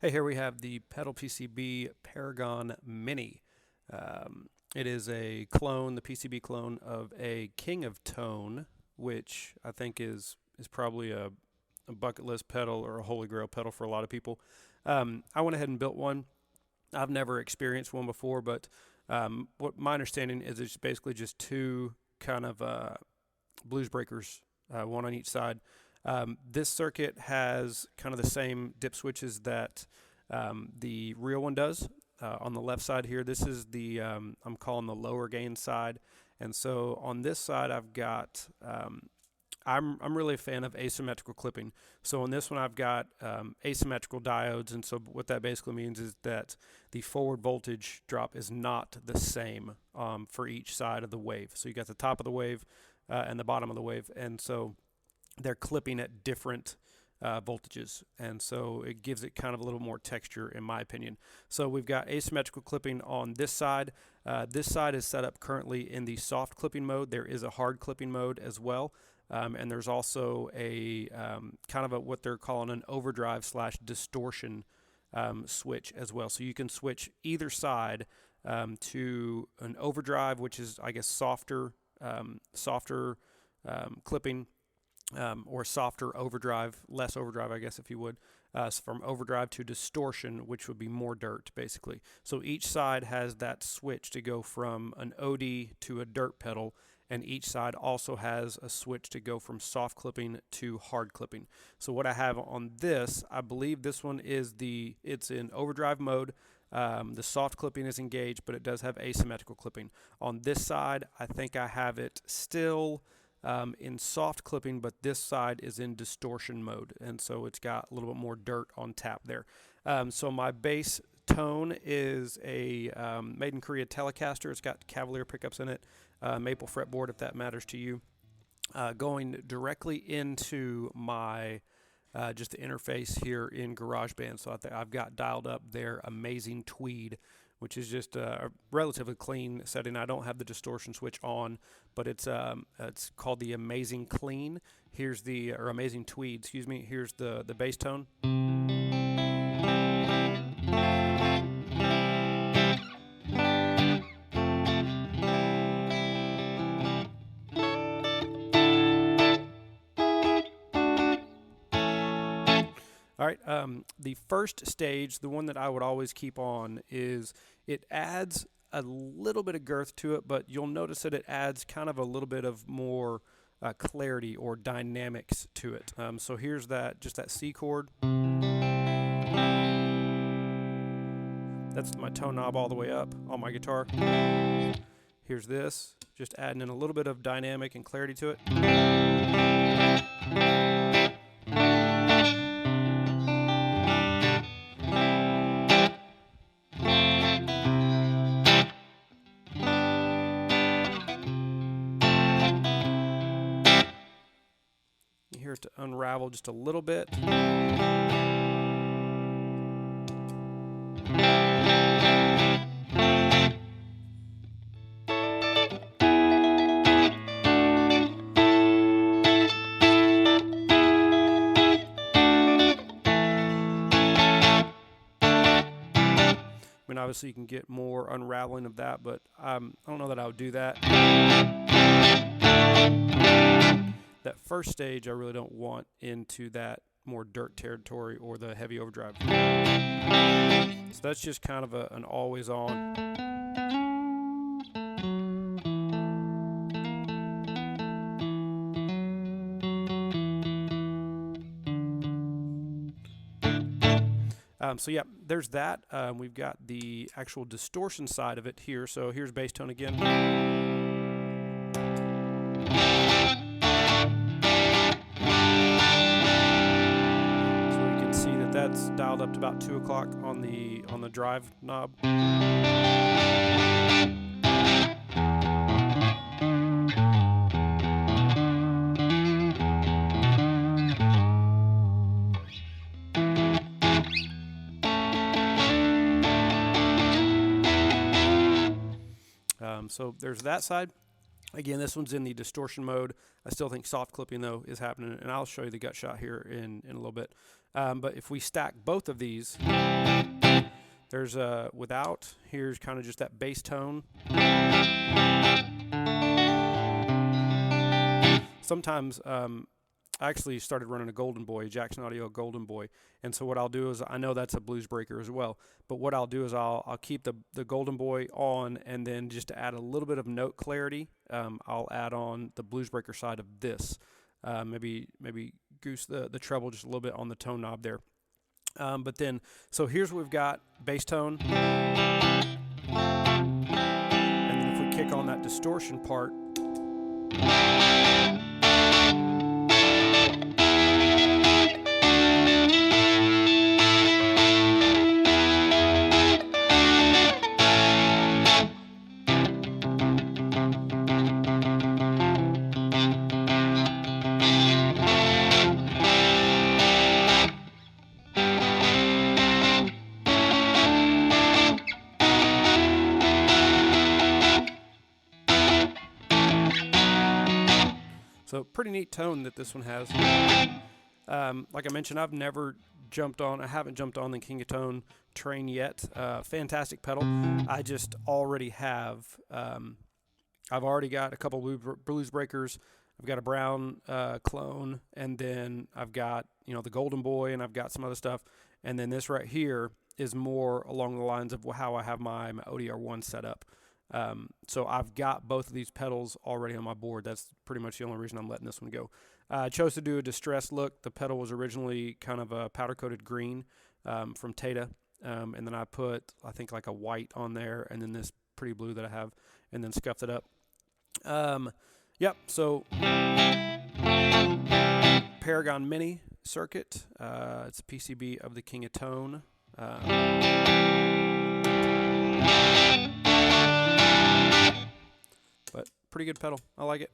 Hey, here we have the PedalPCB Paragon Mini. It is a clone, the PCB clone of a King of Tone, which I think is probably a bucket list pedal or a holy grail pedal for a lot of people. I went ahead and built one. I've never experienced one before, but what my understanding is it's basically just two kind of blues breakers, one on each side. This circuit has kind of the same dip switches that the real one does. On the left side here, this is the I'm calling the lower gain side, and so on this side I've got I'm really a fan of asymmetrical clipping. So on this one I've got asymmetrical diodes, and so what that basically means is that the forward voltage drop is not the same for each side of the wave. So you got the top of the wave and the bottom of the wave, and so they're clipping at different voltages, and so it gives it kind of a little more texture, in my opinion. So we've got asymmetrical clipping on this side. This side is set up currently in the soft clipping mode. There is a hard clipping mode as well, and there's also a kind of what they're calling an overdrive slash distortion switch as well. So you can switch either side to an overdrive, which is, I guess, softer clipping, or softer overdrive, less overdrive, I guess, if you would. So from overdrive to distortion, which would be more dirt, basically. So each side has that switch to go from an OD to a dirt pedal, and each side also has a switch to go from soft clipping to hard clipping. So what I have on this, I believe this one is it's in overdrive mode. The soft clipping is engaged, but it does have asymmetrical clipping. On this side, I think I have it still in soft clipping, but this side is in distortion mode, and so it's got a little bit more dirt on tap there. So my bass tone is a made in Korea Telecaster. It's got Cavalier pickups in it, maple fretboard, if that matters to you. Going directly into my just the interface here in GarageBand. So I've got dialed up their Amazing Tweed, which is just a relatively clean setting. I don't have the distortion switch on, but it's called the Amazing Clean. Here's or Amazing Tweed, excuse me. Here's the bass tone. All right, the first stage, the one that I would always keep on, is it adds a little bit of girth to it, but you'll notice that it adds kind of a little bit of more clarity or dynamics to it. So here's just that C chord. That's my tone knob all the way up on my guitar. Here's this, just adding in a little bit of dynamic and clarity to it. You hear it to unravel just a little bit. I mean, obviously you can get more unraveling of that, but I don't know that I would do that. That first stage I really don't want into that more dirt territory or the heavy overdrive. So that's just kind of an always on. So yeah, there's that. We've got the actual distortion side of it here. So here's bass tone again. So you can see that that's dialed up to about 2 o'clock on the drive knob. So there's that side. Again, this one's in the distortion mode. I still think soft clipping, though, is happening, and I'll show you the gut shot here in a little bit. But if we stack both of these, there's a without, here's kind of just that bass tone. Sometimes I actually started running a Golden Boy, a Jackson Audio Golden Boy, and so what I'll do is, I know that's a blues breaker as well, but what I'll do is I'll keep the Golden Boy on, and then just to add a little bit of note clarity, I'll add on the blues breaker side of this. Maybe goose the treble just a little bit on the tone knob there. But then, so here's what we've got: bass tone, and then if we kick on that distortion part, so pretty neat tone that this one has. Like I mentioned, I haven't jumped on the King of Tone train yet. Fantastic pedal. I just already have, I've already got a couple blues breakers. I've got a brown clone, and then I've got, the Golden Boy, and I've got some other stuff. And then this right here is more along the lines of how I have my ODR1 set up. So I've got both of these pedals already on my board. That's pretty much the only reason I'm letting this one go. I chose to do a distressed look. The pedal was originally kind of a powder-coated green from Tata, and then I put, I think, like a white on there, and then this pretty blue that I have, and then scuffed it up. Yep, so Paragon Mini circuit. It's a PCB of the King of Tone. But pretty good pedal. I like it.